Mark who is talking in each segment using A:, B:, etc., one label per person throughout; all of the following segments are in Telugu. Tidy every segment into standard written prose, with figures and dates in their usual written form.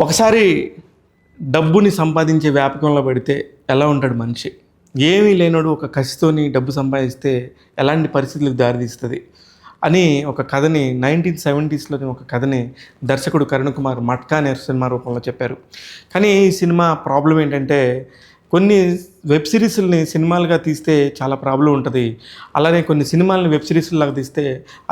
A: ఒకసారి డబ్బుని సంపాదించే వ్యాపకంలో పడితే ఎలా ఉంటాడు మనిషి? ఏమీ లేనోడు ఒక కసితోని డబ్బు సంపాదిస్తే ఎలాంటి పరిస్థితులకు దారితీస్తుంది అని ఒక కథని 1970sలోని ఒక కథని దర్శకుడు కరుణ్ కుమార్ మట్కా అనే సినిమా రూపంలో చెప్పారు. కానీ ఈ సినిమా ప్రాబ్లం ఏంటంటే కొన్ని వెబ్ సిరీస్ని సినిమాలుగా తీస్తే చాలా ప్రాబ్లం ఉంటుంది. అలానే కొన్ని సినిమాలని వెబ్ సిరీస్లాగా తీస్తే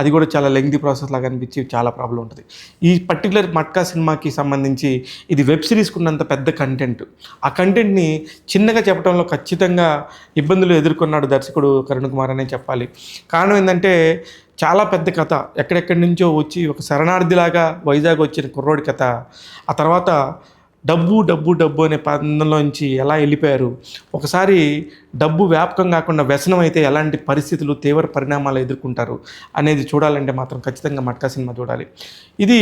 A: అది కూడా చాలా లెంగ్తీ ప్రాసెస్ లాగా అనిపించి చాలా ప్రాబ్లం ఉంటుంది. ఈ పర్టికులర్ మట్కా సినిమాకి సంబంధించి ఇది వెబ్ సిరీస్కి ఉన్నంత పెద్ద కంటెంట్. ఆ కంటెంట్ని చిన్నగా చెప్పడంలో ఖచ్చితంగా ఇబ్బందులు ఎదుర్కొన్నాడు దర్శకుడు కరుణ్ కుమార్ అనే చెప్పాలి. కారణం ఏంటంటే చాలా పెద్ద కథ, ఎక్కడెక్కడి నుంచో వచ్చి ఒక శరణార్థిలాగా వైజాగ్ వచ్చిన కుర్రోడి కథ. ఆ తర్వాత డబ్బు డబ్బు డబ్బు అనే పదంలోంచి ఎలా వెళ్ళిపోయారు, ఒకసారి డబ్బు వ్యాపకం కాకుండా వ్యసనం అయితే ఎలాంటి పరిస్థితులు తీవ్ర పరిణామాలు ఎదుర్కొంటారు అనేది చూడాలంటే మాత్రం ఖచ్చితంగా మట్కా సినిమా చూడాలి. ఇది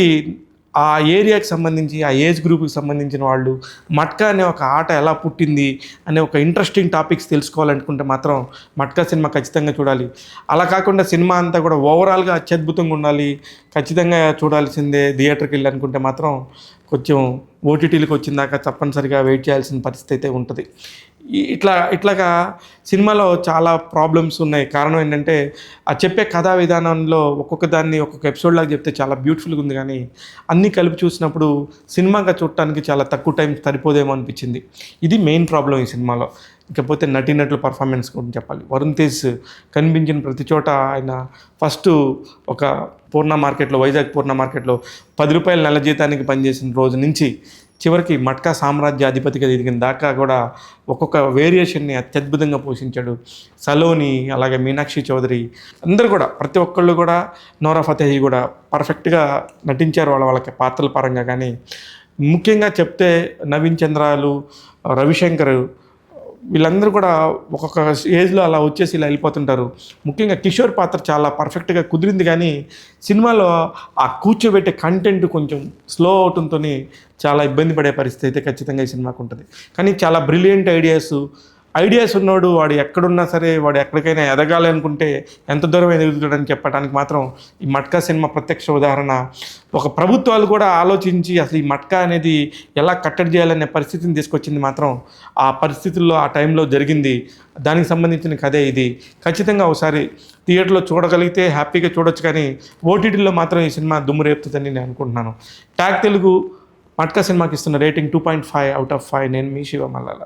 A: ఆ ఏరియాకి సంబంధించి ఆ ఏజ్ గ్రూప్కి సంబంధించిన వాళ్ళు మట్కా అనే ఒక ఆట ఎలా పుట్టింది అనే ఒక ఇంట్రెస్టింగ్ టాపిక్స్ తెలుసుకోవాలనుకుంటే మాత్రం మట్కా సినిమా ఖచ్చితంగా చూడాలి. అలా కాకుండా సినిమా అంతా కూడా ఓవరాల్గా అత్యద్భుతంగా ఉండాలి, ఖచ్చితంగా చూడాల్సిందే థియేటర్కి వెళ్ళి అనుకుంటే మాత్రం కొంచెం ఓటీటీలకు వచ్చిన దాకా తప్పనిసరిగా వెయిట్ చేయాల్సిన పరిస్థితి అయితే ఉంటుంది. ఇట్లాగా సినిమాలో చాలా ప్రాబ్లమ్స్ ఉన్నాయి. కారణం ఏంటంటే ఆ చెప్పే కథా విధానంలో ఒక్కొక్క దాన్ని ఒక్కొక్క ఎపిసోడ్లాగా చెప్తే చాలా బ్యూటిఫుల్గా ఉంది, కానీ అన్నీ కలిపి చూసినప్పుడు సినిమాగా చూడటానికి చాలా తక్కువ టైం సరిపోదేమో అనిపించింది. ఇది మెయిన్ ప్రాబ్లం ఈ సినిమాలో. ఇకపోతే నటీనటుల పర్ఫార్మెన్స్ గురించి చెప్పాలి. వరుణ్ తేజ్ కనిపించిన ప్రతి చోట ఆయన ఫస్ట్ ఒక పూర్ణ మార్కెట్లో, వైజాగ్ పూర్ణ మార్కెట్లో 10 రూపాయల నెల జీతానికి పనిచేసిన రోజు నుంచి చివరికి మట్కా సామ్రాజ్య అధిపతిగా ఎదిగిన దాకా కూడా ఒక్కొక్క వేరియేషన్ని అత్యద్భుతంగా పోషించాడు. సలోని, అలాగే మీనాక్షి చౌదరి, అందరూ కూడా ప్రతి ఒక్కళ్ళు కూడా, నోరా ఫతేహి కూడా పర్ఫెక్ట్గా నటించారు వాళ్ళకి పాత్రల పరంగా. కానీ ముఖ్యంగా చెప్తే నవీన్ చంద్రాలు, రవిశంకర్, వీళ్ళందరూ కూడా ఒక్కొక్క ఏజ్లో అలా వచ్చేసి ఇలా వెళ్ళిపోతుంటారు. ముఖ్యంగా కిషోర్ పాత్ర చాలా పర్ఫెక్ట్గా కుదిరింది, కానీ సినిమాలో ఆ కూర్చోబెట్టే కంటెంట్ కొంచెం స్లో అవటంతో చాలా ఇబ్బంది పడే పరిస్థితి అయితే ఖచ్చితంగా ఈ సినిమాకు ఉంటుంది. కానీ చాలా బ్రిలియంట్ ఐడియాస్ ఉన్నవాడు వాడు ఎక్కడున్నా సరే, వాడు ఎక్కడికైనా ఎదగాలి అనుకుంటే ఎంత దూరం ఎదుగుతాడని చెప్పడానికి మాత్రం ఈ మట్కా సినిమా ప్రత్యక్ష ఉదాహరణ. ఒక ప్రభుత్వాలు కూడా ఆలోచించి అసలు ఈ మట్కా అనేది ఎలా కట్టడి చేయాలనే పరిస్థితిని తీసుకొచ్చింది మాత్రం ఆ పరిస్థితుల్లో ఆ టైంలో జరిగింది. దానికి సంబంధించిన కథే ఇది. ఖచ్చితంగా ఒకసారి థియేటర్లో చూడగలిగితే హ్యాపీగా చూడొచ్చు, కానీ ఓటీటీలో మాత్రం ఈ సినిమా దుమ్ము రేపుతుందని నేను అనుకుంటున్నాను. ట్యాగ్ తెలుగు మట్కా సినిమాకి ఇస్తున్న రేటింగ్ 2.5/5. నేను మీ శివ మల్లాల.